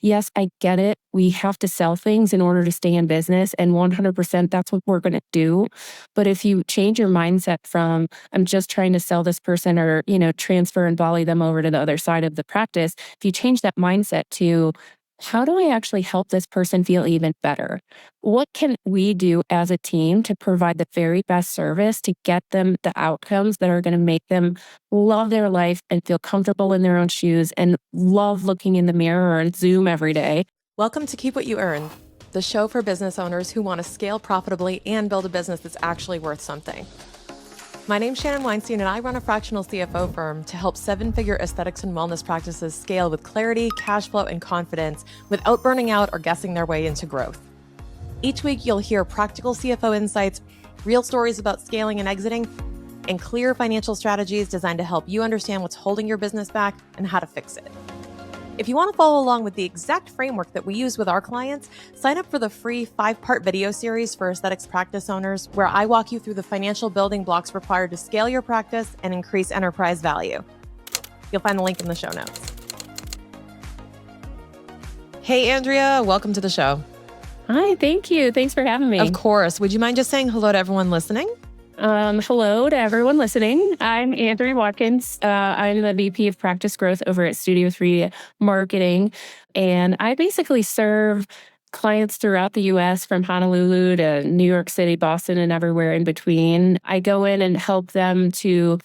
yes, I get it. We have to sell things in order to stay in business, and 100% that's what we're going to do. But if you change your mindset from, I'm just trying to sell this person or, transfer and volley them over to the other side of the practice, if you change that mindset to, how do I actually help this person feel even better? What can we do as a team to provide the very best service to get them the outcomes that are going to make them love their life and feel comfortable in their own shoes and love looking in the mirror and Zoom every day? Welcome to Keep What You Earn, the show for business owners who want to scale profitably and build a business that's actually worth something. My name's Shannon Weinstein, and I run a fractional CFO firm to help seven-figure aesthetics and wellness practices scale with clarity, cash flow, and confidence without burning out or guessing their way into growth. Each week, you'll hear practical CFO insights, real stories about scaling and exiting, and clear financial strategies designed to help you understand what's holding your business back and how to fix it. If you want to follow along with the exact framework that we use with our clients, sign up for the free 5-part video series for aesthetics practice owners, where I walk you through the financial building blocks required to scale your practice and increase enterprise value. You'll find the link in the show notes. Hey, Andrea, welcome to the show. Hi, thank you. Thanks for having me. Of course. Would you mind just saying hello to everyone listening? Hello to everyone listening. I'm Andrea Watkins. I'm the VP of Practice Growth over at Studio 3 Marketing. And I basically serve clients throughout the U.S. from Honolulu to New York City, Boston, and everywhere in between. I go in and help them to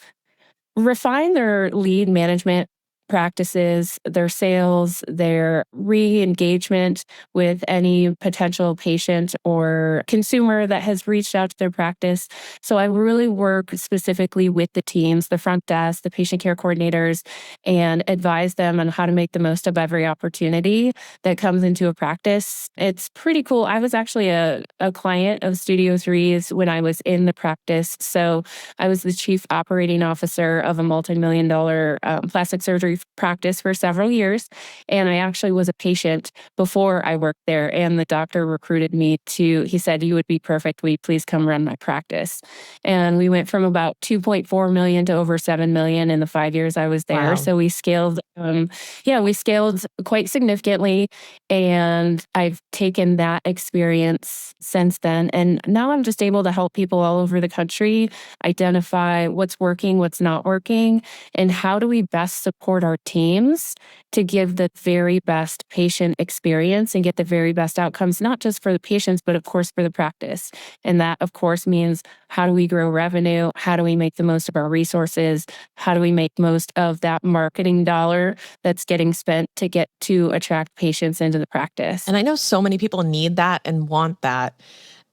refine their lead management practices, their sales, their re-engagement with any potential patient or consumer that has reached out to their practice. So I really work specifically with the teams, the front desk, the patient care coordinators, and advise them on how to make the most of every opportunity that comes into a practice. It's pretty cool. I was actually a client of Studio 3's when I was in the practice. So I was the chief operating officer of a multi-million-dollar plastic surgery practice for several years. And I actually was a patient before I worked there. And the doctor recruited me he said, "You would be perfect. Will you please come run my practice?" And we went from about 2.4 million to over 7 million in the 5 years I was there. Wow. So we scaled, we scaled quite significantly. And I've taken that experience since then. And now I'm just able to help people all over the country identify what's working, what's not working, and how do we best support our teams to give the very best patient experience and get the very best outcomes, not just for the patients, but of course for the practice. And that, of course, means how do we grow revenue? How do we make the most of our resources? How do we make most of that marketing dollar that's getting spent to get to attract patients into the practice? And I know so many people need that and want that.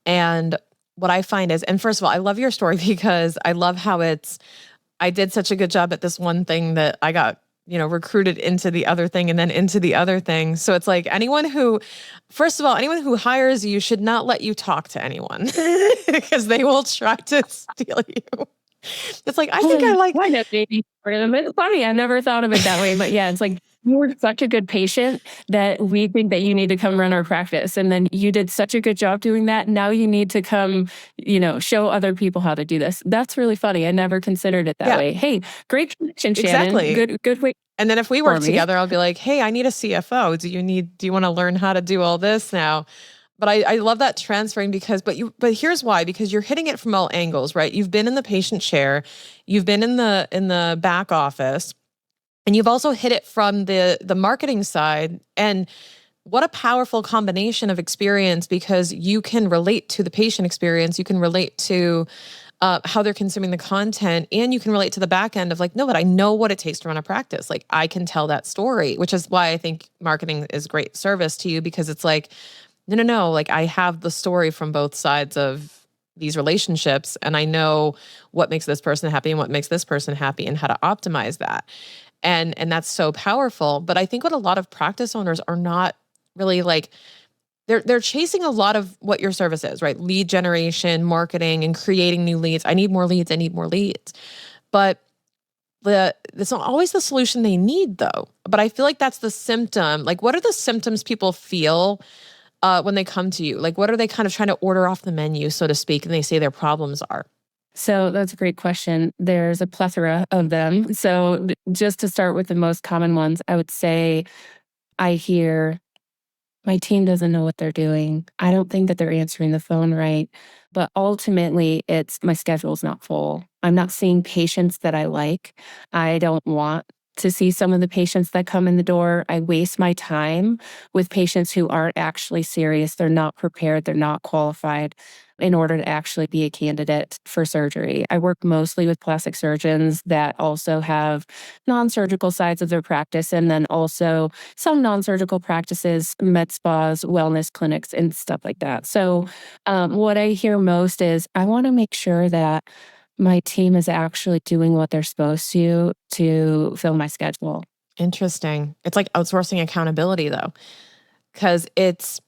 And what I find is, and first of all, I love your story because I love how I did such a good job at this one thing that I got, recruited into the other thing and then into the other thing. So it's like first of all, anyone who hires you should not let you talk to anyone because they will try to steal you. It's like, I think I like... Why not, baby? It's funny. I never thought of it that way. But yeah, it's like, you were such a good patient that we think that you need to come run our practice. And then you did such a good job doing that. Now you need to come, show other people how to do this. That's really funny. I never considered it that way. Hey, great connection, Shannon. Exactly. Good way. And then if we work together, I'll be like, hey, I need a CFO. Do you want to learn how to do all this now? But I love that transferring but here's why, because you're hitting it from all angles, right? You've been in the patient chair, you've been in the back office, and you've also hit it from the marketing side. And what a powerful combination of experience, because you can relate to the patient experience, you can relate to how they're consuming the content, and you can relate to the back end of like, no, but I know what it takes to run a practice. Like, I can tell that story, which is why I think marketing is great service to you, because it's like, no, like I have the story from both sides of these relationships, and I know what makes this person happy and what makes this person happy and how to optimize that. And that's so powerful. But I think what a lot of practice owners are not really like, they're chasing a lot of what your service is, right? Lead generation, marketing, and creating new leads. I need more leads. I need more leads. But it's not always the solution they need, though. But I feel like that's the symptom. Like, what are the symptoms people feel when they come to you? Like, what are they kind of trying to order off the menu, so to speak, and they say their problems are? So that's a great question. There's a plethora of them. So just to start with the most common ones, I would say I hear, My team doesn't know what they're doing. I don't think that they're answering the phone right. But ultimately, it's my schedule's not full. I'm not seeing patients that I like. I don't want to see some of the patients that come in the door. I waste my time with patients who aren't actually serious. They're not prepared. They're not qualified in order to actually be a candidate for surgery. I work mostly with plastic surgeons that also have non-surgical sides of their practice, and then also some non-surgical practices, med spas, wellness clinics, and stuff like that. So what I hear most is I want to make sure that my team is actually doing what they're supposed to fill my schedule. Interesting. It's like outsourcing accountability though, because it's,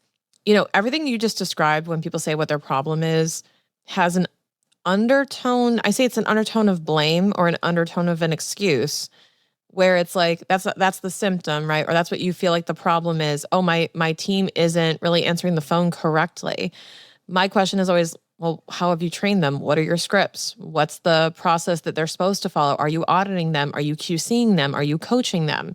everything you just described when people say what their problem is has an undertone. I say it's an undertone of blame or an undertone of an excuse where it's like that's the symptom, right? Or that's what you feel like the problem is. Oh, my team isn't really answering the phone correctly. My question is always, well, how have you trained them? What are your scripts? What's the process that they're supposed to follow? Are you auditing them? Are you QCing them? Are you coaching them?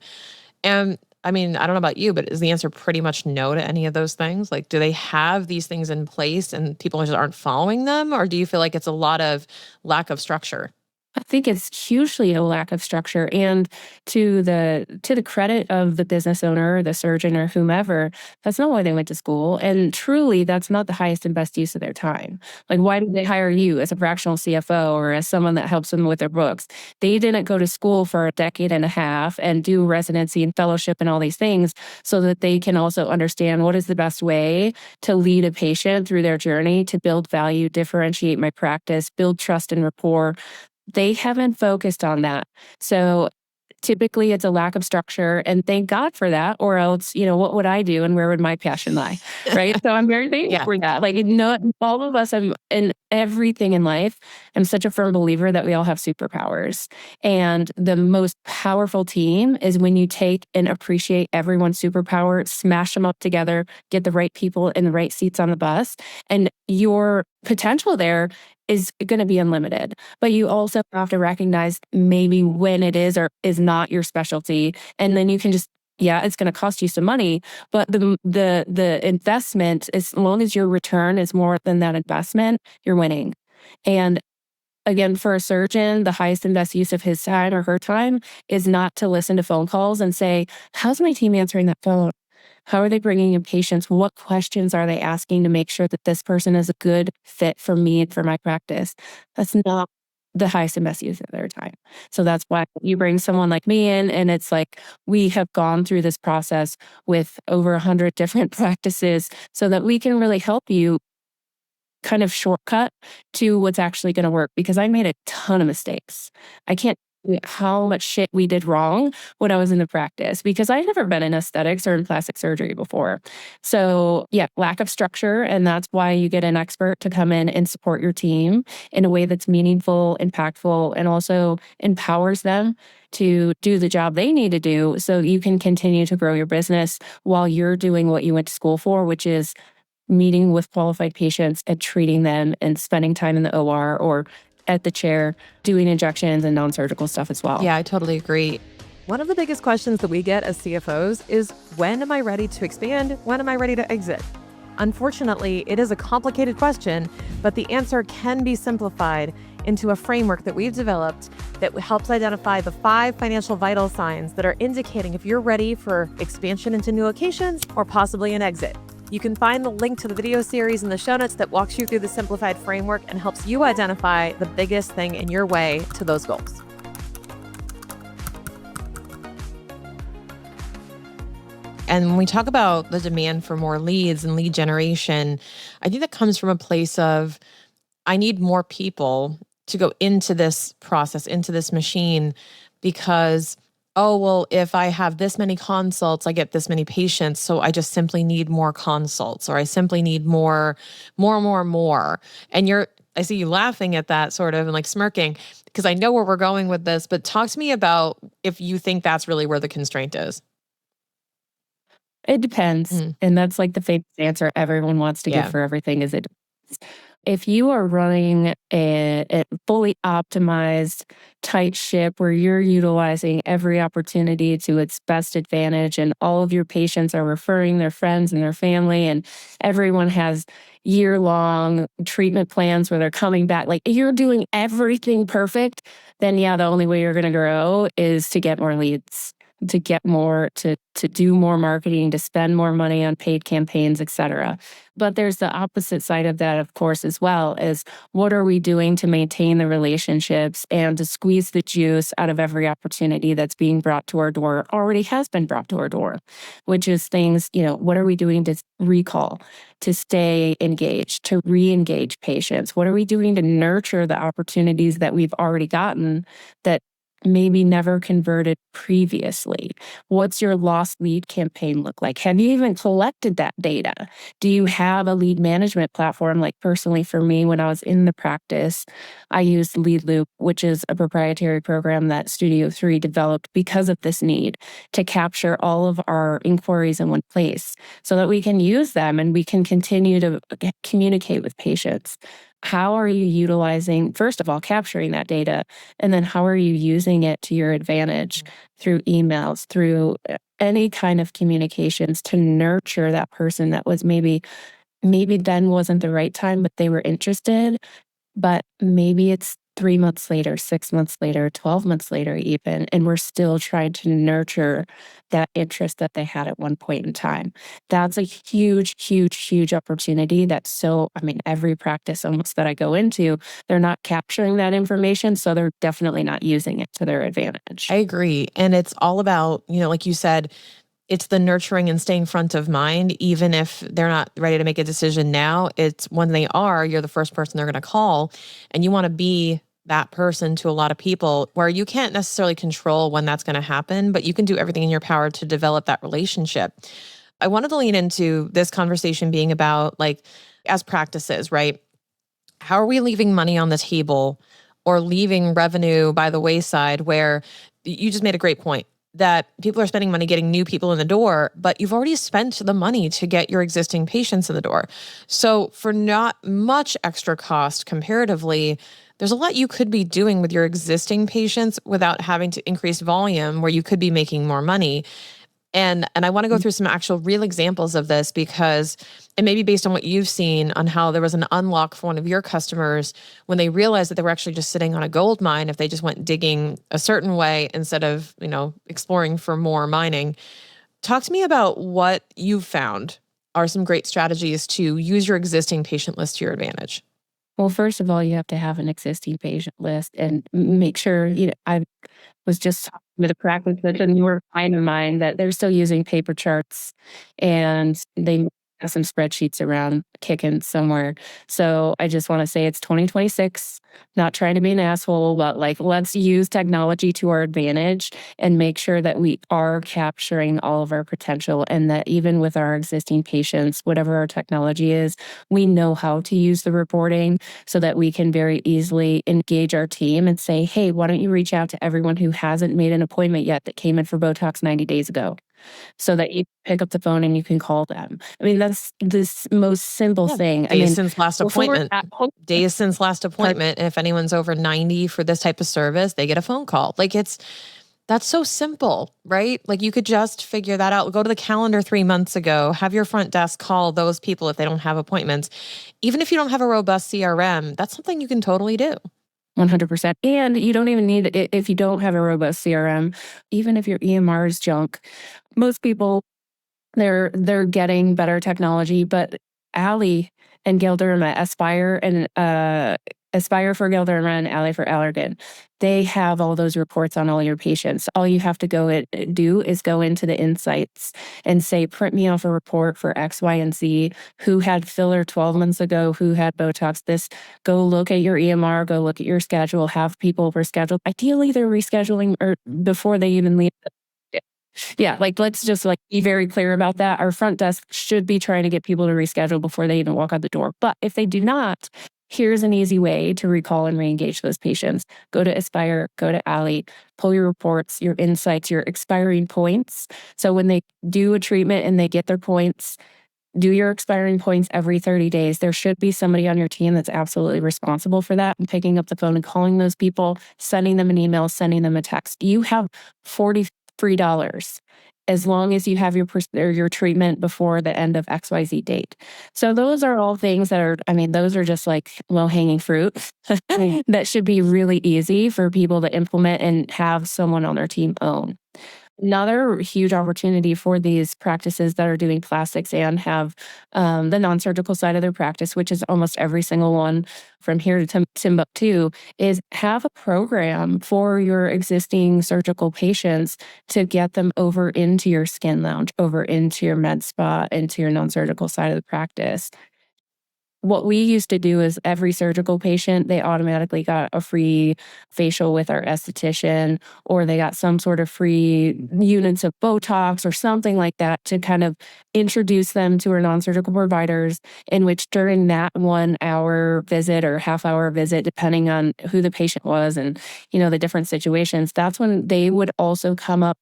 And I mean, I don't know about you, but is the answer pretty much no to any of those things? Like, do they have these things in place and people just aren't following them? Or do you feel like it's a lot of lack of structure? I think it's hugely a lack of structure, and to the credit of the business owner, the surgeon, or whomever, that's not why they went to school, and truly, that's not the highest and best use of their time. Like, why did they hire you as a fractional CFO or as someone that helps them with their books? They didn't go to school for a decade and a half and do residency and fellowship and all these things so that they can also understand what is the best way to lead a patient through their journey, to build value, differentiate my practice, build trust and rapport. They haven't focused on that. So typically it's a lack of structure, and thank God for that, or else, what would I do and where would my passion lie? Right. So I'm very thankful Yeah. for that. Like, not all of us have in everything in life. I'm such a firm believer that we all have superpowers. And the most powerful team is when you take and appreciate everyone's superpower, smash them up together, get the right people in the right seats on the bus, and your potential there is going to be unlimited. But you also have to recognize maybe when it is or is not your specialty. And then you can just, yeah, it's going to cost you some money, but the investment, as long as your return is more than that investment, you're winning. And again, for a surgeon, the highest and best use of his time or her time is not to listen to phone calls and say, how's my team answering that phone? How are they bringing in patients? What questions are they asking to make sure that this person is a good fit for me and for my practice? That's not the highest and best use of their time. So that's why you bring someone like me in, and it's like we have gone through this process with over 100 different practices so that we can really help you kind of shortcut to what's actually going to work, because I made a ton of mistakes. I can't tell you how much shit we did wrong when I was in the practice, because I'd never been in aesthetics or in plastic surgery before. So, yeah, lack of structure. And that's why you get an expert to come in and support your team in a way that's meaningful, impactful, and also empowers them to do the job they need to do so you can continue to grow your business while you're doing what you went to school for, which is meeting with qualified patients and treating them and spending time in the OR or at the chair, doing injections and non-surgical stuff as well. Yeah, I totally agree. One of the biggest questions that we get as CFOs is, when am I ready to expand? When am I ready to exit? Unfortunately, it is a complicated question, but the answer can be simplified into a framework that we've developed that helps identify the 5 financial vital signs that are indicating if you're ready for expansion into new locations or possibly an exit. You can find the link to the video series in the show notes that walks you through the simplified framework and helps you identify the biggest thing in your way to those goals. And when we talk about the demand for more leads and lead generation, I think that comes from a place of, I need more people to go into this process, into this machine, because, oh, well, if I have this many consults, I get this many patients. So I just simply need more consults, or I simply need more. And I see you laughing at that sort of and like smirking, because I know where we're going with this, but talk to me about if you think that's really where the constraint is. It depends. Mm. And that's like the famous answer everyone wants to give Yeah. for everything is it depends. If you are running a fully optimized, tight ship where you're utilizing every opportunity to its best advantage, and all of your patients are referring their friends and their family, and everyone has year-long treatment plans where they're coming back, like you're doing everything perfect, then yeah, the only way you're going to grow is to get more leads, to get more, to do more marketing, to spend more money on paid campaigns, etc. But there's the opposite side of that, of course, as well, is what are we doing to maintain the relationships and to squeeze the juice out of every opportunity that's being brought to our door, already has been brought to our door, which is things, what are we doing to recall, to stay engaged, to re-engage patients? What are we doing to nurture the opportunities that we've already gotten that maybe never converted previously? What's your lost lead campaign look like? Have you even collected that data? Do you have a lead management platform? Like personally for me, when I was in the practice, I used Lead Loop, which is a proprietary program that Studio 3 developed because of this need to capture all of our inquiries in one place so that we can use them and we can continue to communicate with patients. How are you utilizing, first of all, capturing that data? And then how are you using it to your advantage through emails, through any kind of communications to nurture that person that was maybe then wasn't the right time, but they were interested, but maybe it's 3 months later, 6 months later, 12 months later even, and we're still trying to nurture that interest that they had at one point in time. That's a huge, huge, huge opportunity every practice almost that I go into, they're not capturing that information, so they're definitely not using it to their advantage. I agree. And it's all about, like you said, it's the nurturing and staying front of mind, even if they're not ready to make a decision now. It's when they are, you're the first person they're going to call. And you want to be that person to a lot of people where you can't necessarily control when that's going to happen, but you can do everything in your power to develop that relationship. I wanted to lean into this conversation being about like, as practices, right? How are we leaving money on the table or leaving revenue by the wayside where you just made a great point that people are spending money getting new people in the door, but you've already spent the money to get your existing patients in the door. So for not much extra cost comparatively, there's a lot you could be doing with your existing patients without having to increase volume where you could be making more money. And I want to go through some actual real examples of this because it may be based on what you've seen on how there was an unlock for one of your customers when they realized that they were actually just sitting on a gold mine if they just went digging a certain way instead of, exploring for more mining. Talk to me about what you've found are some great strategies to use your existing patient list to your advantage. Well, first of all, you have to have an existing patient list and make sure, I was just talking with a practice that's a newer client of mine that they're still using paper charts and they have some spreadsheets around kicking somewhere. So I just want to say it's 2026, not trying to be an asshole, but like, let's use technology to our advantage and make sure that we are capturing all of our potential and that even with our existing patients, whatever our technology is, we know how to use the reporting so that we can very easily engage our team and say, hey, why don't you reach out to everyone who hasn't made an appointment yet that came in for Botox 90 days ago? So that you pick up the phone and you can call them. I mean, that's this most simple thing. Days since last appointment. Days since last Pardon? appointment. And if anyone's over 90 for this type of service, they get a phone call. Like that's so simple, right? Like you could just figure that out. Go to the calendar 3 months ago, have your front desk call those people if they don't have appointments. Even if you don't have a robust CRM, that's something you can totally do. 100%. And you don't even need it if you don't have a robust CRM, even if your EMR is junk. Most people, they're getting better technology, but Alley and Galderma, Aspire for Galderma and Alley for Allergan, they have all those reports on all your patients. All you have to do is go into the insights and say, print me off a report for X, Y, and Z. Who had filler 12 months ago? Who had Botox? This. Go look at your EMR. Go look at your schedule. Have people rescheduled. Ideally, they're rescheduling or before they even leave. Yeah, like let's just be very clear about that. Our front desk should be trying to get people to reschedule before they even walk out the door. But if they do not, here's an easy way to recall and reengage those patients. Go to Aspire, go to Alley, pull your reports, your insights, your expiring points. So when they do a treatment and they get their points, Do your expiring points every 30 days. There should be somebody on your team that's absolutely responsible for that and picking up the phone and calling those people, sending them an email, sending them a text. You have $40 free dollars as long as you have your treatment before the end of XYZ date. So those are all things that are, I mean, those are just like low-hanging fruit that should be really easy for people to implement and have someone on their team own. Another huge opportunity for these practices that are doing plastics and have the non-surgical side of their practice, which is almost every single one from here to Timbuktu, is have a program for your existing surgical patients to get them over into your skin lounge, over into your med spa, into your non-surgical side of the practice. What we used to do is every surgical patient, they automatically got a free facial with our esthetician, or they got some sort of free units of Botox or something like that to kind of introduce them to our non-surgical providers, in which during that 1 hour visit or half-hour visit, depending on who the patient was and, the different situations, that's when they would also come up.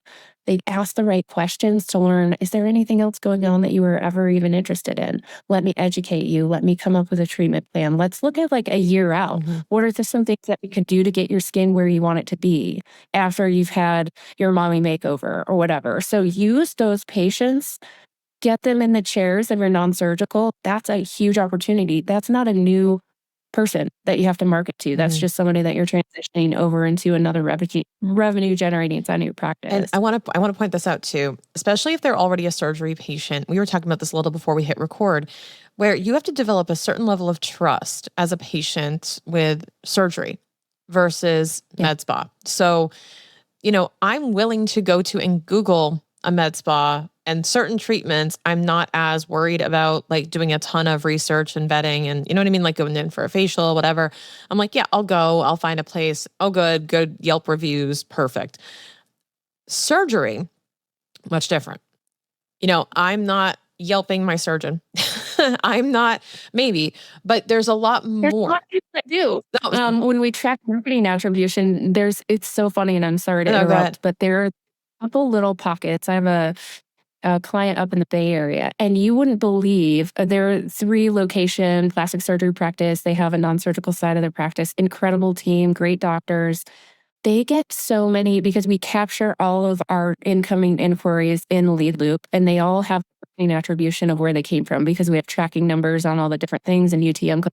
They'd ask the right questions to learn, is there anything else going on that you were ever even interested in? Let me educate you. Let me come up with a treatment plan. Let's look at like a year out. What are some things that we could do to get your skin where you want it to be after you've had your mommy makeover or whatever? So use those patients, get them in the chairs of your non-surgical. That's a huge opportunity. That's not a new person that you have to market to. That's just somebody that you're transitioning over into another revenue generating side of your practice. And I want to point this out too, especially if they're already a surgery patient. We were talking about this a little before we hit record, where you have to develop a certain level of trust as a patient with surgery versus med spa. So, I'm willing to go to and Google a med spa and certain treatments. I'm not as worried about like doing a ton of research and vetting and you know what I mean? Like going in for a facial, whatever. I'm like, yeah, I'll go, I'll find a place. Oh, good Yelp reviews. Perfect. Surgery, much different. I'm not Yelping my surgeon. I'm not, maybe, but there's a lot There's a more. lot of people that do. No, When we track marketing attribution, it's so funny, and I'm sorry to no, go ahead. interrupt, but there are a couple little pockets. I have a client up in the Bay Area, and you wouldn't believe there are 3-location plastic surgery practice. They have a non-surgical side of their practice. Incredible team, great doctors. They get so many because we capture all of our incoming inquiries in Lead Loop, and they all have an attribution of where they came from because we have tracking numbers on all the different things and UTM.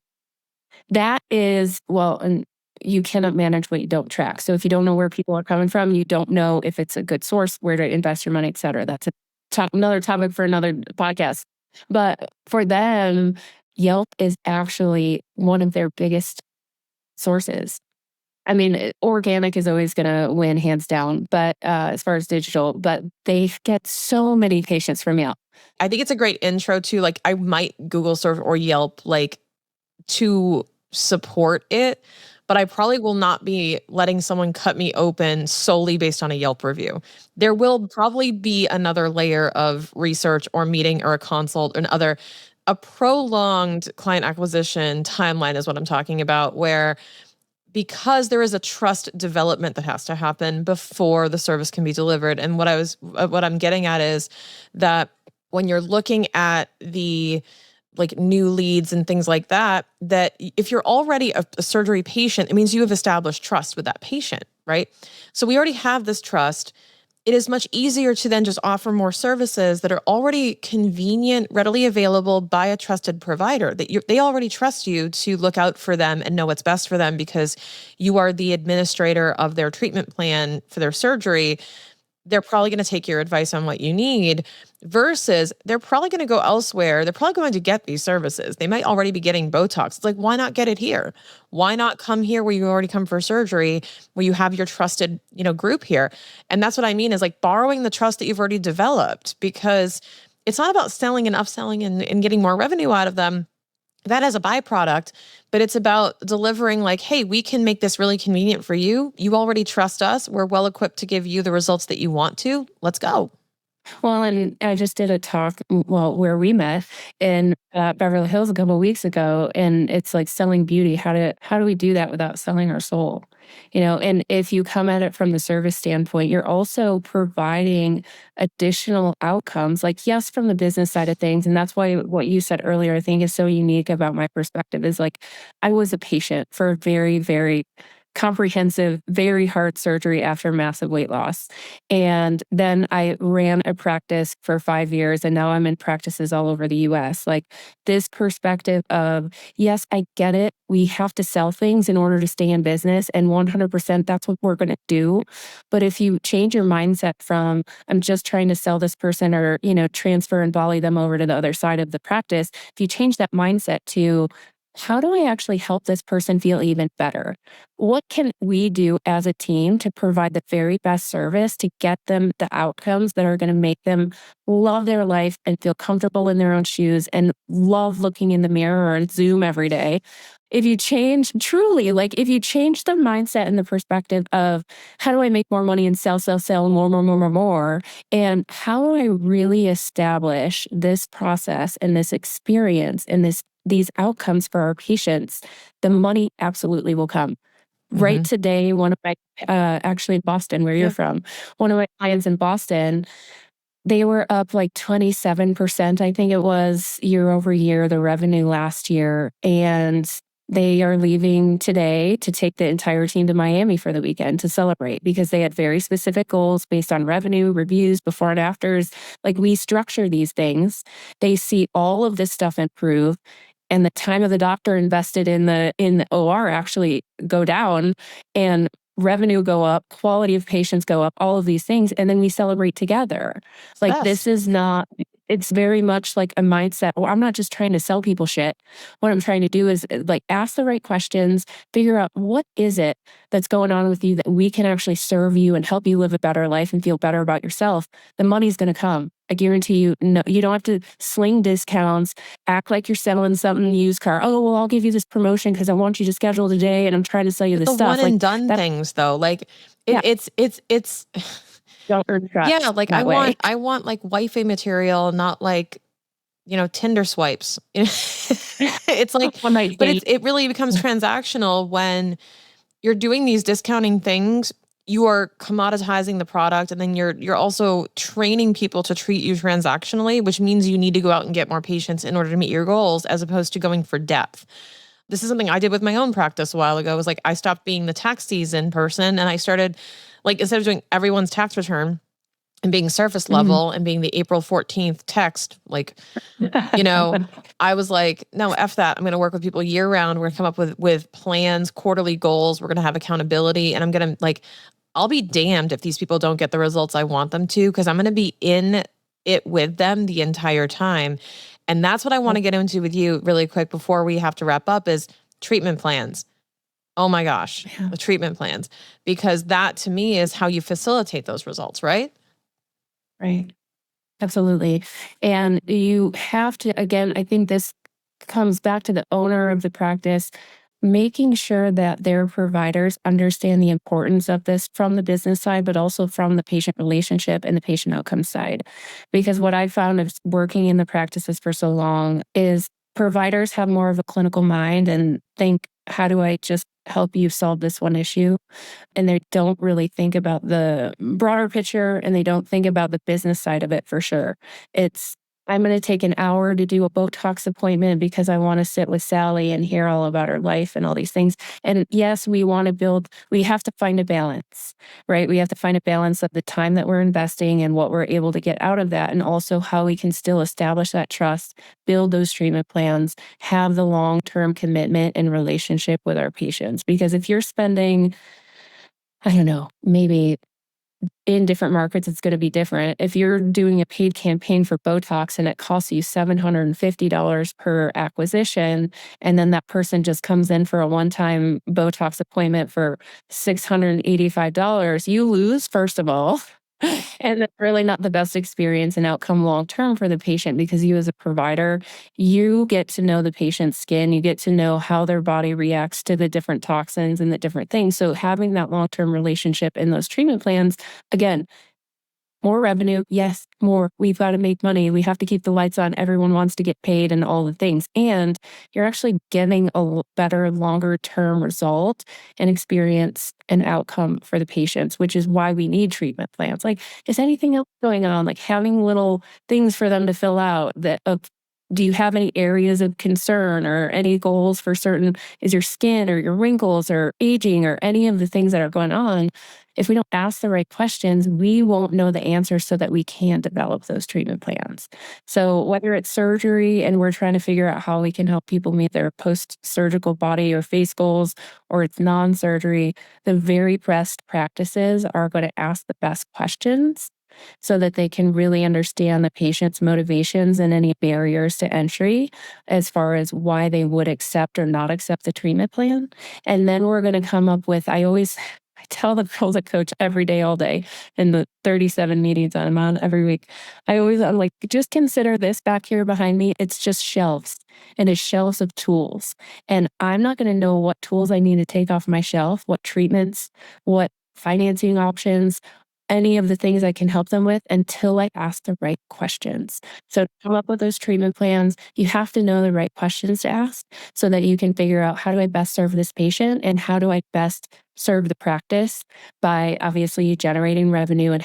That is, well, and you cannot manage what you don't track. So if you don't know where people are coming from, you don't know if it's a good source, where to invest your money, et cetera. That's another topic for another podcast. But for them, Yelp is actually one of their biggest sources. I mean, organic is always going to win hands down, but as far as digital, but they get so many patients from Yelp. I think it's a great intro to like, I might Google search or Yelp like to support it, but I probably will not be letting someone cut me open solely based on a Yelp review. There will probably be another layer of research or meeting or a consult or a prolonged client acquisition timeline is what I'm talking about, where because there is a trust development that has to happen before the service can be delivered. And what I'm getting at is that when you're looking at the like new leads and things like that, that if you're already a surgery patient, it means you have established trust with that patient, right? So we already have this trust. It is much easier to then just offer more services that are already convenient, readily available by a trusted provider, that they already trust you to look out for them and know what's best for them because you are the administrator of their treatment plan for their surgery. They're probably going to take your advice on what you need versus they're probably going to go elsewhere. They're probably going to get these services. They might already be getting Botox. It's like, why not get it here? Why not come here where you already come for surgery, where you have your trusted, group here? And that's what I mean is like borrowing the trust that you've already developed, because it's not about selling and upselling and getting more revenue out of them. That as a byproduct, but it's about delivering like, hey, we can make this really convenient for you. You already trust us. We're well equipped to give you the results that you want to. Let's go. Well, and I just did a talk, well, where we met in Beverly Hills a couple of weeks ago, and it's like selling beauty. How do we do that without selling our soul? And if you come at it from the service standpoint, you're also providing additional outcomes. Like, yes, from the business side of things, and that's why what you said earlier, I think is so unique about my perspective is like I was a patient for a very, very comprehensive, very hard surgery after massive weight loss. And then I ran a practice for 5 years, and now I'm in practices all over the US. Like this perspective of, yes, I get it. We have to sell things in order to stay in business. And 100% that's what we're going to do. But if you change your mindset from, I'm just trying to sell this person or, transfer and volley them over to the other side of the practice, if you change that mindset to, how do I actually help this person feel even better? What can we do as a team to provide the very best service to get them the outcomes that are going to make them love their life and feel comfortable in their own shoes and love looking in the mirror or Zoom every day? If you change truly, like if you change the mindset and the perspective of how do I make more money and sell, more, more, more, more, more, and how do I really establish this process and this experience and these outcomes for our patients, the money absolutely will come. Right Hmm. today, one of my, actually in Boston, where you're Yeah. from, one of my clients in Boston, they were up like 27%, I think it was, year over year, the revenue last year. And they are leaving today to take the entire team to Miami for the weekend to celebrate because they had very specific goals based on revenue, reviews, before and afters. Like we structure these things. They see all of this stuff improve. And the time of the doctor invested in the OR actually go down, and revenue go up, quality of patients go up, all of these things, and then we celebrate together. It's Like this best. is not, it's very much like a mindset. Well, I'm not just trying to sell people shit. What I'm trying to do is like ask the right questions, figure out what is it that's going on with you that we can actually serve you and help you live a better life and feel better about yourself. The money's going to come. I guarantee you, no, you don't have to sling discounts, act like you're selling something used car. Oh, well, I'll give you this promotion because I want you to schedule today and I'm trying to sell you But this the one stuff. Like and done that, things though, like yeah, it's don't earn yeah, trust like that way. I want like wifey material, not like, Tinder swipes. It's like, One night but date. it really becomes transactional when you're doing these discounting things. You are commoditizing the product, and then you're also training people to treat you transactionally, which means you need to go out and get more patients in order to meet your goals, as opposed to going for depth. This is something I did with my own practice a while ago. It was like I stopped being the tax season person, and I started, like, instead of doing everyone's tax return and being surface Mhm. level and being the April 14th text, like, you know, I was like, no, F that. I'm going to work with people year round. We're going to come up with plans, quarterly goals. We're going to have accountability. And I'm going to like, I'll be damned if these people don't get the results I want them to, because I'm going to be in it with them the entire time. And that's what I want to get into with you really quick before we have to wrap up is treatment plans. Oh my gosh, Yeah, the treatment plans, because that to me is how you facilitate those results, right? right. Absolutely. And you have to, again, I think this comes back to the owner of the practice, making sure that their providers understand the importance of this from the business side, but also from the patient relationship and the patient outcome side. Because what I found is working in the practices for so long is providers have more of a clinical mind and think, how do I just help you solve this one issue? And they don't really think about the broader picture and they don't think about the business side of it for sure. It's, I'm going to take an hour to do a Botox appointment because I want to sit with Sally and hear all about her life and all these things. And yes, we want to build, we have to find a balance, right? We have to find a balance of the time that we're investing and what we're able to get out of that. And also how we can still establish that trust, build those treatment plans, have the long term commitment and relationship with our patients. Because if you're spending, I don't know, maybe in different markets, it's going to be different. If you're doing a paid campaign for Botox and it costs you $750 per acquisition, and then that person just comes in for a one time Botox appointment for $685, you lose, first of all. And that's really not the best experience and outcome long term for the patient because you, as a provider, you get to know the patient's skin, you get to know how their body reacts to the different toxins and the different things. So, having that long term relationship in those treatment plans, again, more revenue. Yes, more. We've got to make money. We have to keep the lights on. Everyone wants to get paid and all the things. And you're actually getting a better, longer term result and experience and outcome for the patients, which is why we need treatment plans. Like, is anything else going on? Like having little things for them to fill out that of do you have any areas of concern or any goals for certain is your skin or your wrinkles or aging or any of the things that are going on? If we don't ask the right questions, we won't know the answers so that we can develop those treatment plans. So, whether it's surgery and we're trying to figure out how we can help people meet their post surgical body or face goals, or it's non surgery, the very best practices are going to ask the best questions so that they can really understand the patient's motivations and any barriers to entry as far as why they would accept or not accept the treatment plan. And then we're going to come up with, I tell the girls that coach every day, all day in the 37 meetings I'm on every week. I'm like, just consider this back here behind me. It's just shelves and it's shelves of tools. And I'm not going to know what tools I need to take off my shelf, what treatments, what financing options, any of the things I can help them with until I ask the right questions. So to come up with those treatment plans, you have to know the right questions to ask so that you can figure out how do I best serve this patient and how do I best serve the practice by obviously generating revenue and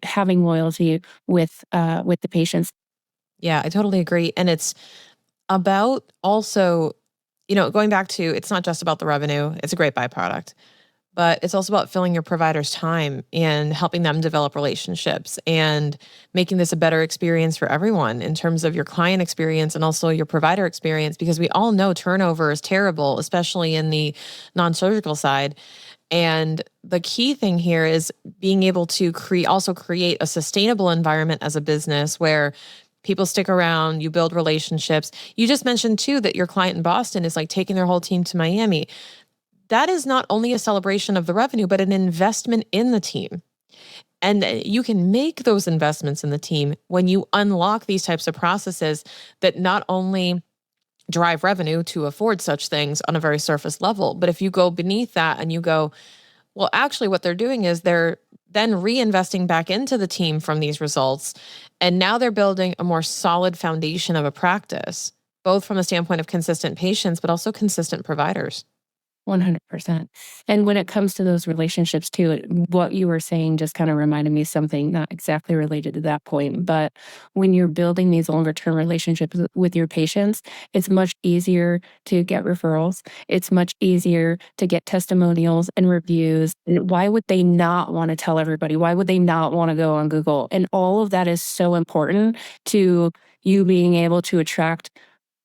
having loyalty with the patients. Yeah, I totally agree. And it's about also, going back to it's not just about the revenue, it's a great byproduct, but it's also about filling your provider's time and helping them develop relationships and making this a better experience for everyone in terms of your client experience and also your provider experience, because we all know turnover is terrible, especially in the non surgical side. And the key thing here is being able to create a sustainable environment as a business where people stick around, you build relationships. You just mentioned too that your client in Boston is like taking their whole team to Miami. That is not only a celebration of the revenue, but an investment in the team. And you can make those investments in the team when you unlock these types of processes that not only drive revenue to afford such things on a very surface level, but if you go beneath that and you go, well, actually, what they're doing is they're then reinvesting back into the team from these results. And now they're building a more solid foundation of a practice, both from the standpoint of consistent patients, but also consistent providers. 100%. And when it comes to those relationships too, what you were saying just kind of reminded me of something not exactly related to that point. But when you're building these longer term relationships with your patients, it's much easier to get referrals. It's much easier to get testimonials and reviews. And why would they not want to tell everybody? Why would they not want to go on Google? And all of that is so important to you being able to attract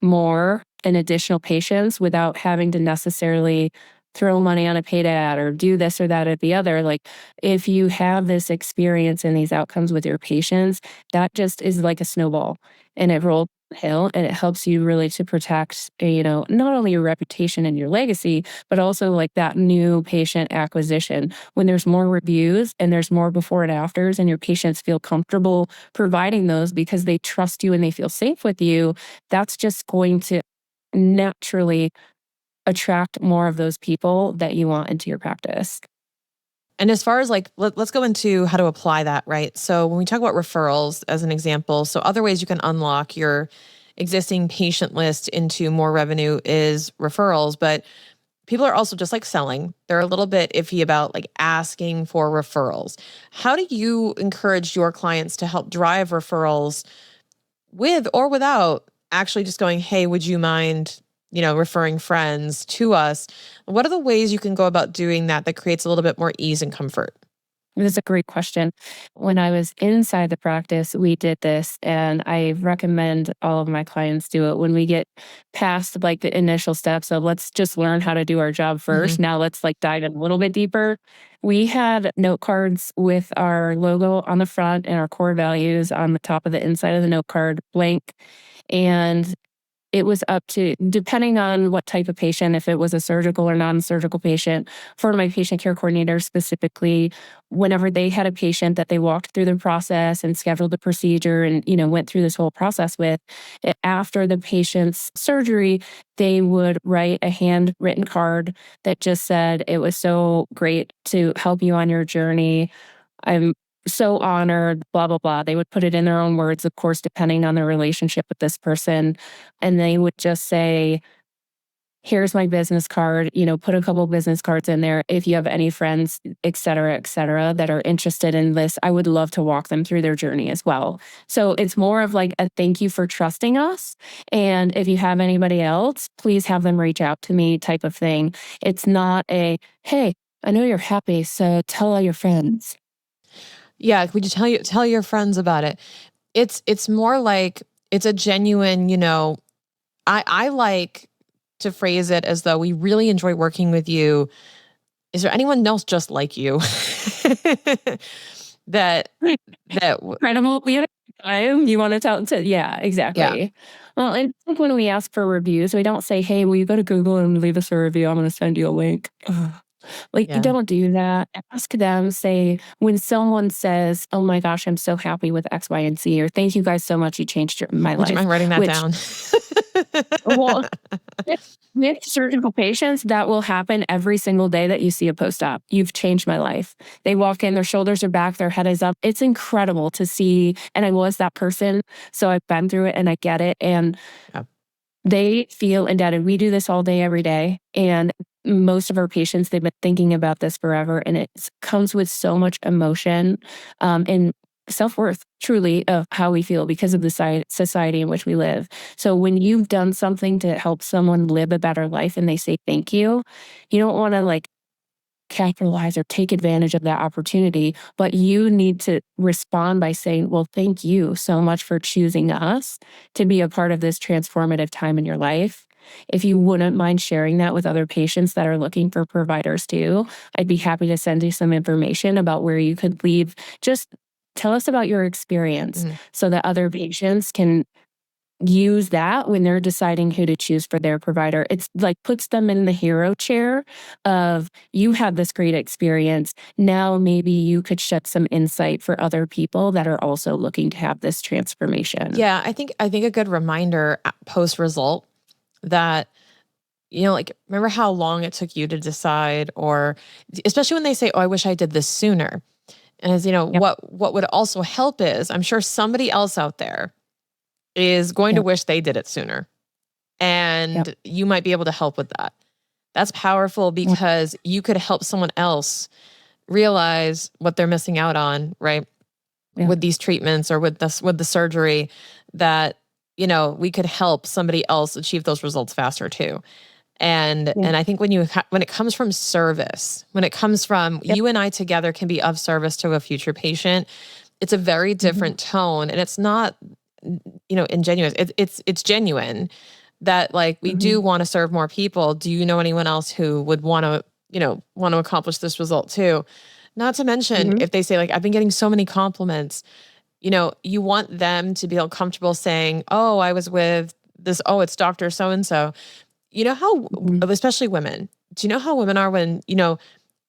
more and additional patients without having to necessarily throw money on a paid ad or do this or that or the other. Like if you have this experience and these outcomes with your patients, that just is like a snowball and it rolls hill and it helps you really to protect, not only your reputation and your legacy, but also like that new patient acquisition. When there's more reviews and there's more before and afters and your patients feel comfortable providing those because they trust you and they feel safe with you, that's just going to naturally attract more of those people that you want into your practice. And as far as like, let's go into how to apply that, right? So when we talk about referrals as an example, so other ways you can unlock your existing patient list into more revenue is referrals, but people are also just like selling. They're a little bit iffy about like asking for referrals. How do you encourage your clients to help drive referrals with or without actually just going, hey, would you mind, referring friends to us? What are the ways you can go about doing that that creates a little bit more ease and comfort? This is a great question. When I was inside the practice, we did this, and I recommend all of my clients do it. When we get past like the initial steps of let's just learn how to do our job first. Hmm. Now let's like dive in a little bit deeper. We had note cards with our logo on the front and our core values on the top of the inside of the note card, blank. And it was up to, depending on what type of patient, if it was a surgical or non-surgical patient, for my patient care coordinator specifically, whenever they had a patient that they walked through the process and scheduled the procedure and, went through this whole process with, after the patient's surgery, they would write a handwritten card that just said, it was so great to help you on your journey. so honored, blah, blah, blah. They would put it in their own words, of course, depending on their relationship with this person. And they would just say, here's my business card, put a couple business cards in there. If you have any friends, et cetera, that are interested in this, I would love to walk them through their journey as well. So it's more of like a thank you for trusting us. And if you have anybody else, please have them reach out to me type of thing. It's not a, hey, I know you're happy, so tell all your friends. Yeah, would you tell your friends about it? It's more like it's a genuine, I like to phrase it as though we really enjoy working with you. Is there anyone else just like you? that that Incredible. We had a time you want to tell to, yeah, yeah. exactly. Well, and I think when we ask for reviews, we don't say, hey, will you go to Google and leave us a review? I'm going to send you a link. Ugh. Like, Yeah. don't do that. Ask them, say, when someone says, oh my gosh, I'm so happy with X, Y, and Z, or thank you guys so much, you changed my Would you life, mind writing that which, down? well, with surgical patients, that will happen every single day that you see a post-op. You've changed my life. They walk in, their shoulders are back, their head is up. It's incredible to see. And I was that person. So I've been through it and I get it. And Yeah. they feel indebted. We do this all day, every day. And most of our patients, they've been thinking about this forever. And it comes with so much emotion and self-worth, truly, of how we feel because of the society in which we live. So when you've done something to help someone live a better life and they say thank you, you don't want to like capitalize or take advantage of that opportunity, but you need to respond by saying, well, thank you so much for choosing us to be a part of this transformative time in your life. If you wouldn't mind sharing that with other patients that are looking for providers too, I'd be happy to send you some information about where you could leave. Just tell us about your experience so that other patients can use that when they're deciding who to choose for their provider. It's like puts them in the hero chair of you had this great experience. Now maybe you could shed some insight for other people that are also looking to have this transformation. Yeah, I think a good reminder post result that like remember how long it took you to decide, or especially when they say, "Oh, I wish I did this sooner." And as Yep. what would also help is I'm sure somebody else out there is going to Yep. wish they did it sooner. Yep. And you might be able to help with that. That's powerful Yep. because you could help someone else realize what they're missing out on, right? Yep. With these treatments or with the surgery that we could help somebody else achieve those results faster too. And I think when it comes from service, when it comes from Yep. you and I together can be of service to a future patient, it's a very Mhm. different tone, and it's not ingenuous. It's genuine that like we do Mhm. want to serve more people. Do you know anyone else who would want to accomplish this result too? Not to mention Mhm. if they say like I've been getting so many compliments, you want them to feel comfortable saying, "Oh, I was with this, oh, it's Dr. so and so." You know how Mhm. especially women. Do you know how women are when,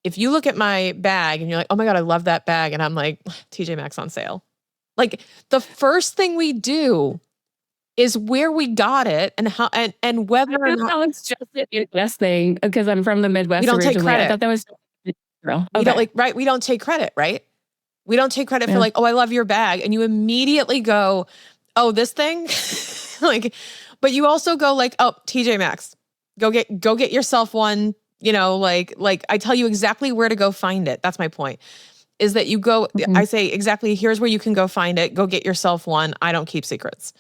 if you look at my bag and you're like, "Oh my god, I love that bag." And I'm like, "TJ Maxx on sale." Like the first thing we do is where we got it and how and I whether or thought not that was just the Midwest thing because I'm from the we Midwest don't take originally. I credit. thought that was real. We don't Okay. like right, we don't take credit, right? We don't take credit for Yeah. like, "Oh, I love your bag." And you immediately go, "Oh, this thing?" Like, but you also go like, "Oh, TJ Maxx. Go get yourself one." Like I tell you exactly where to go find it. That's my point. Is that you go Mhm. I say exactly, "Here's where you can go find it. Go get yourself one. I don't keep secrets."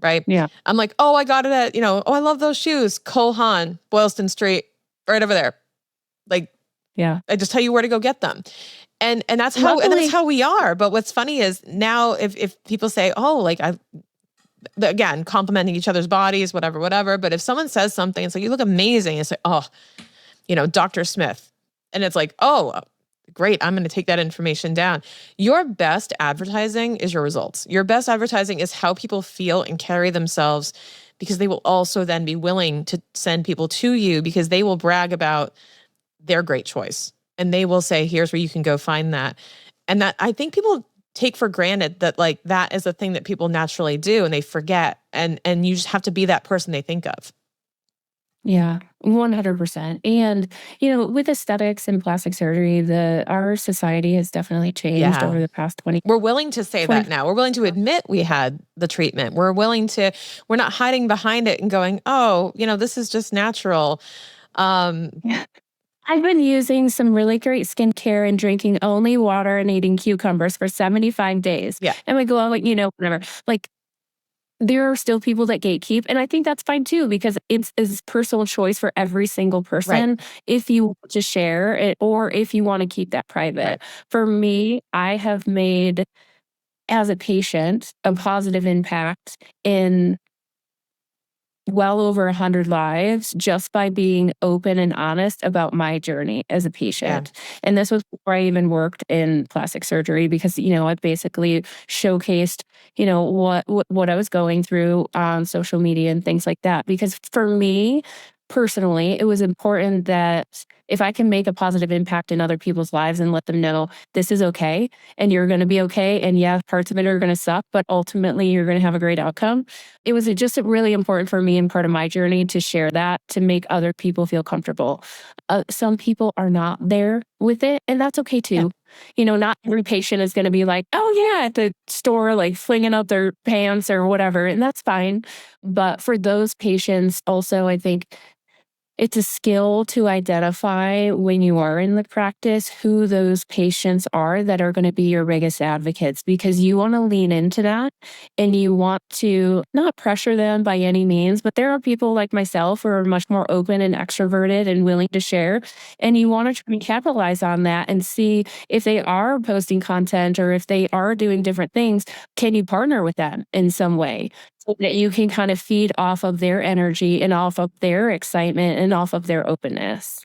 Right? Yeah. I'm like, "Oh, I got it at, oh, I love those shoes. Cole Haan, Boylston Street, right over there." Like, Yeah. I just tell you where to go get them. And that's Luckily, how we are. But what's funny is now if people say, "Oh, like again, complimenting each other's bodies, whatever, whatever." But if someone says something, it's like, "You look amazing." It's like, "Oh, Dr. Smith." And it's like, "Oh, great. I'm going to take that information down." Your best advertising is your results. Your best advertising is how people feel and carry themselves, because they will also then be willing to send people to you because they will brag about their great choice. And they will say, "Here's where you can go find that." And that I think people take for granted that like that is a thing that people naturally do and they forget. And you just have to be that person they think of. Yeah, 100%. And, with aesthetics and plastic surgery, our society has definitely changed Yeah. over the past 20, We're willing to say that 20. now. We're willing to admit we had the treatment. We're not hiding behind it and going, oh, this is just natural. Um, Yeah. I've been using some really great skincare and drinking only water and eating cucumbers for 75 days. yeah, And we go, like, whatever. Like, there are still people that gatekeep, and I think that's fine too because it's personal choice for every single right, person if you want to share it or if you want to keep that right. private. For me, I have made, as a patient, a positive impact in well over 100 lives just by being open and honest about my journey as a Yeah. patient. And this was before I even worked in plastic surgery because, I basically showcased, what I was going through on social media and things like that. Because for me, personally, it was important that if I can make a positive impact in other people's lives and let them know this is okay and you're going to be okay. And yeah, parts of it are going to suck, but ultimately you're going to have a great outcome. It was just really important for me and part of my journey to share that to make other people feel comfortable. Some people are not there with it, and that's okay Yeah. too. Not every patient is going to be like, oh, yeah, at the store, like flinging up their pants or whatever, and that's fine. But for those patients, also, I think it's a skill to identify when you are in the practice who those patients are that are going to be your biggest advocates because you want to lean into that and you want to not pressure them by any means, but there are people like myself who are much more open and extroverted and willing to share. And you want to try and capitalize on that and see if they are posting content or if they are doing different things, can you partner with them in some way? So that you can kind of feed off of their energy and off of their excitement and off of their openness.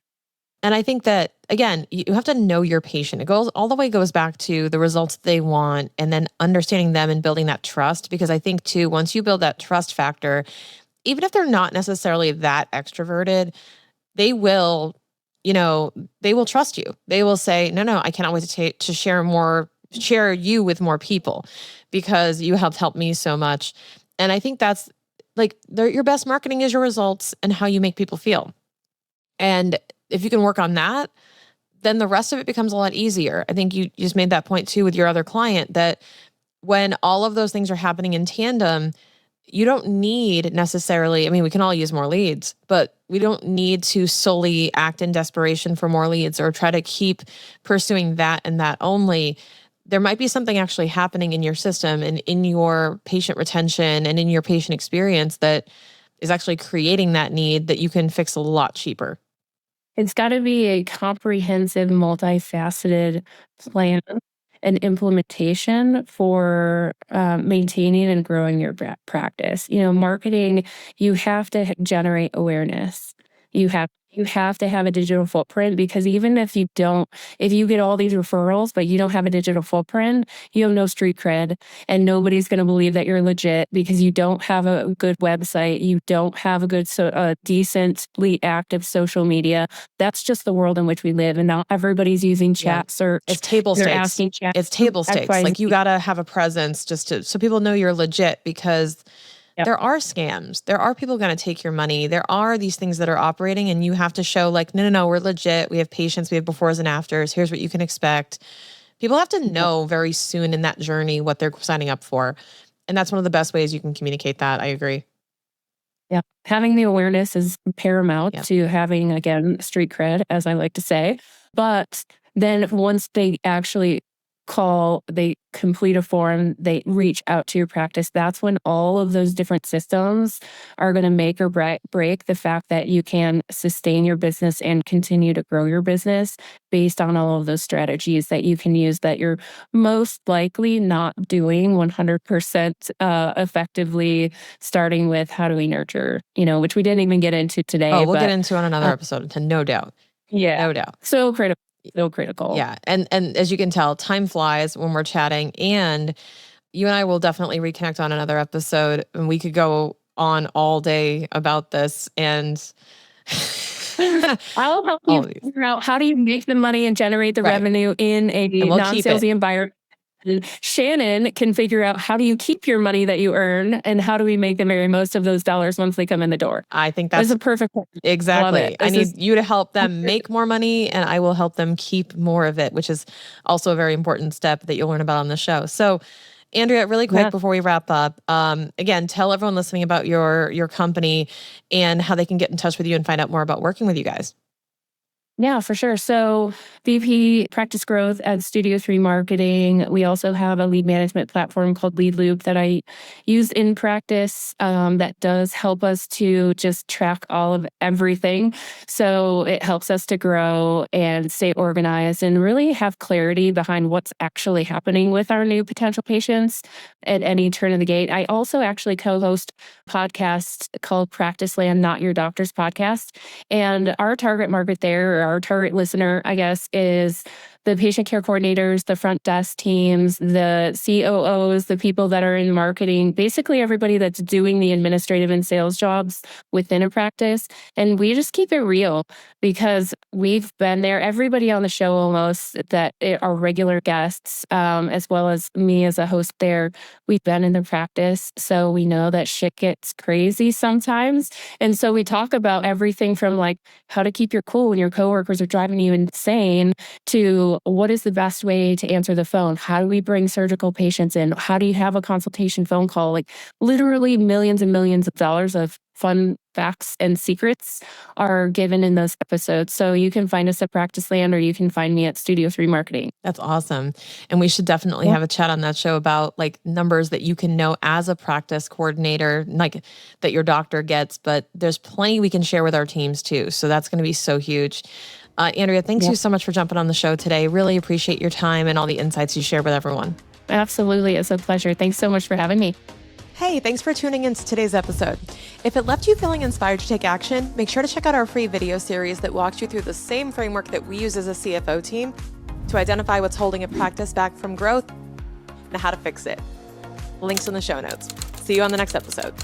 And I think that again, you have to know your patient. It goes all the way goes back to the results they want and then understanding them and building that trust. Because I think too, once you build that trust factor, even if they're not necessarily that extroverted, they will, they will trust you. They will say, no, I cannot wait to share you with more people because you have helped me so much. And I think that's like your best marketing is your results and how you make people feel. And if you can work on that, then the rest of it becomes a lot easier. I think you just made that point too with your other client that when all of those things are happening in tandem, you don't need necessarily, I mean, we can all use more leads, but we don't need to solely act in desperation for more leads or try to keep pursuing that and that only. There might be something actually happening in your system and in your patient retention and in your patient experience that is actually creating that need that you can fix a lot cheaper. It's got to be a comprehensive, multifaceted plan and implementation for maintaining and growing your practice. Marketing, you have to generate awareness. You have to have a digital footprint because even if you get all these referrals, but you don't have a digital footprint, you have no street cred and nobody's going to believe that you're legit because you don't have a good website. You don't have a good, decently active social media. That's just the world in which we live. And now everybody's using Yeah. chat search. It's table They're stakes. asking chat It's table stakes. XYZ. Like you got to have a presence just so people know you're legit because Yep. there are scams. There are people going to take your money. There are these things that are operating and you have to show like, no, we're legit. We have patience. We have befores and afters. Here's what you can expect. People have to know very soon in that journey what they're signing up for. And that's one of the best ways you can communicate that. I agree. Yeah. Having the awareness is paramount Yeah. to having, again, street cred, as I like to say. But then once they actually they complete a form, they reach out to your practice, that's when all of those different systems are going to make or break the fact that you can sustain your business and continue to grow your business based on all of those strategies that you can use that you're most likely not doing 100% effectively, starting with how do we nurture, which we didn't even get into Oh, today, we'll get but into on another episode, no doubt. yeah, No doubt. so critical. So critical. Yeah. And as you can tell, time flies when we're chatting and you and I will definitely reconnect on another episode and we could go on all day about this and I'll help you all these. figure out how do you make the money and generate the Right. revenue in a And we'll keep it. non-salesy environment. And Shannon can figure out how do you keep your money that you earn and how do we make the very most of those dollars once they come in the door. I think That's that's a perfect point. Love exactly. it. I This is need you to help them make more money and I will help them keep more of it, which is also a very important step that you'll learn about on the show. So, Andrea, really quick yeah. before we wrap up, again, tell everyone listening about your company and how they can get in touch with you and find out more about working with you guys. Yeah, for sure. So, VP Practice Growth at Studio 3 Marketing. We also have a lead management platform called Lead Loop that I use in practice that does help us to just track all of everything. So, it helps us to grow and stay organized and really have clarity behind what's actually happening with our new potential patients at any turn of the gate. I also actually co host a podcast called Practice Land, Not Your Doctor's Podcast. And our target market there, or our target listener, I guess, is the patient care coordinators, the front desk teams, the COOs, the people that are in marketing, basically everybody that's doing the administrative and sales jobs within a practice. And we just keep it real because we've been there. Everybody on the show almost that are regular guests, as well as me as a host there, we've been in the practice. So we know that shit gets crazy sometimes. And so we talk about everything from like how to keep your cool when your coworkers are driving you insane to what is the best way to answer the phone? How do we bring surgical patients in? How do you have a consultation phone call? Like literally millions and millions of dollars of fun facts and secrets are given in those episodes. So you can find us at Practice Land or you can find me at Studio 3 Marketing. That's awesome. And we should definitely have a chat on that show about like numbers that you can know as a practice coordinator, like that your doctor gets, but there's plenty we can share with our teams too. So that's going to be so huge. Andrea, thanks you so much for jumping on the show today. Really appreciate your time and all the insights you shared with everyone. Absolutely. It's a pleasure. Thanks so much for having me. Hey, thanks for tuning into today's episode. If it left you feeling inspired to take action, make sure to check out our free video series that walks you through the same framework that we use as a CFO team to identify what's holding a practice back from growth and how to fix it. Links in the show notes. See you on the next episode.